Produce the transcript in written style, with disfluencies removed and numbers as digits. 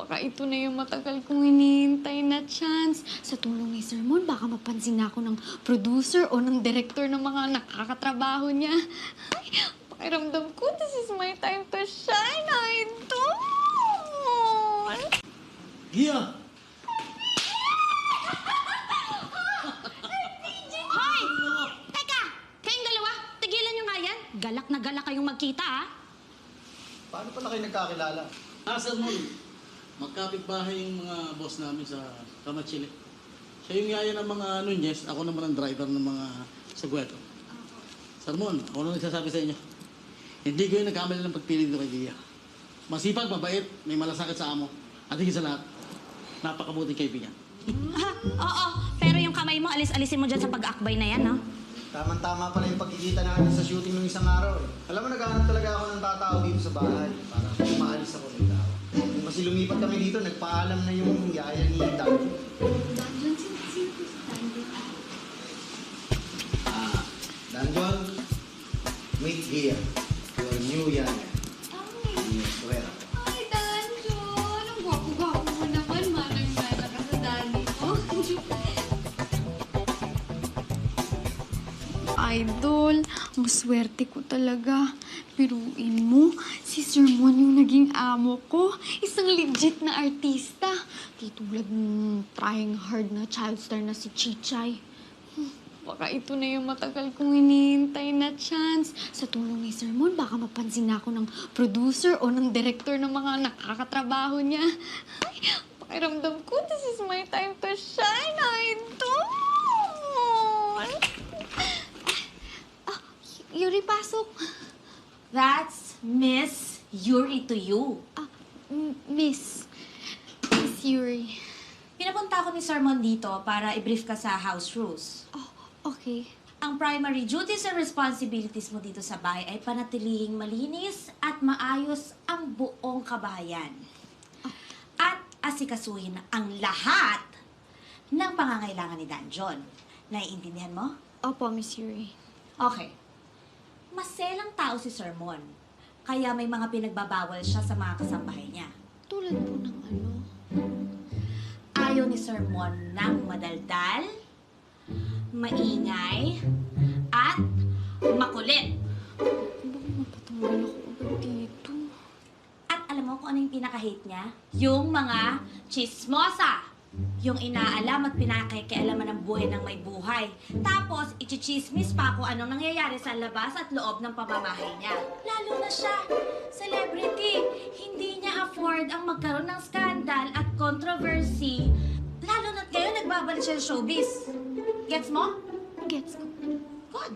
Baka ito na yung matagal kong hinihintay na chance. Sa tulong ni Sir Mon, baka mapansin na ako ng producer o ng director ng mga nakakatrabaho niya. Ay, pakiramdam ko, this is my time to shine, idol! Gia! Hoy! Teka! Kayong dalawa, tigilan nyo nga yan. Galak na galak kayong magkita, ha? Paano pala kayo nagkakilala? Sir Mon, magkapit-bahay yung mga boss namin sa Kamachili. Siya yung yaya ng mga Nunez, ako naman ang driver ng mga Sagweto. Sir Mon, ako na nagsasabi sa inyo. Hindi kayo nagkamali ng pagpili dito kay Gia. Masipag, mabait, may malasakit sa amo. At higit sa lahat, napakabuting kaibigan. Oo, pero yung kamay mo, alis-alisin mo dyan sa pag-akbay na yan, no? Tama-tama pala yung pagkikita natin sa shooting ng isang araw. Alam mo, naghahanap talaga ako ng tatao dito sa bahay para maalis ako ng tao. Kasi lumipat kami dito, nagpaalam na yung yaya ni Danjo. Danjon, sino si Danjon? Danjon, meet Gia, your new yaya. Ay, Yes, where? ay, Danjon! Ang gwapo-gwapo mo naman. Manang-mana ka sa daddy mo. Idol, maswerte ko talaga. Biruin mo, si Sir Mon yung naging amo ko. Isang legit na artista. Di tulad ng trying hard na child star na si Chichay. Baka ito na yung matagal kong hinihintay na chance. Sa tulong ni Sir Mon, baka mapansin na ako ng producer o ng director ng mga nakakatrabaho niya. Ay, pakiramdam ko, this is my time to shine, idol! Yuri, pasok. That's Miss Yuri to you. Miss Yuri. Pinapunta ako ni Sir Mon dito para i-brief ka sa house rules. Oh, okay. Ang primary duties and responsibilities mo dito sa bahay ay panatilihing malinis at maayos ang buong kabahayan. At asikasuhin ang lahat ng pangangailangan ni Danjon. Naiintindihan mo? Opo, Miss Yuri. Okay. Maselang tao si Sir Mon. Kaya may mga pinagbabawal siya sa mga kasambahay niya. Tulad po ng ano? Ayaw ni Sir Mon ng madaldal, maingay, at makulit. Baka mapatanggal ako agad dito. At alam mo kung ano yung pinaka-hate niya? Yung mga chismosa. Yung inaalam at pinakikialaman ng buhay ng may buhay. Tapos, ichichismis pa kung anong nangyayari sa labas at loob ng pamamahay niya. Lalo na siya, celebrity. Hindi niya afford ang magkaroon ng skandal at controversy. Lalo na't ngayon nagbabalik siya sa showbiz. Gets mo? Gets ko. Good.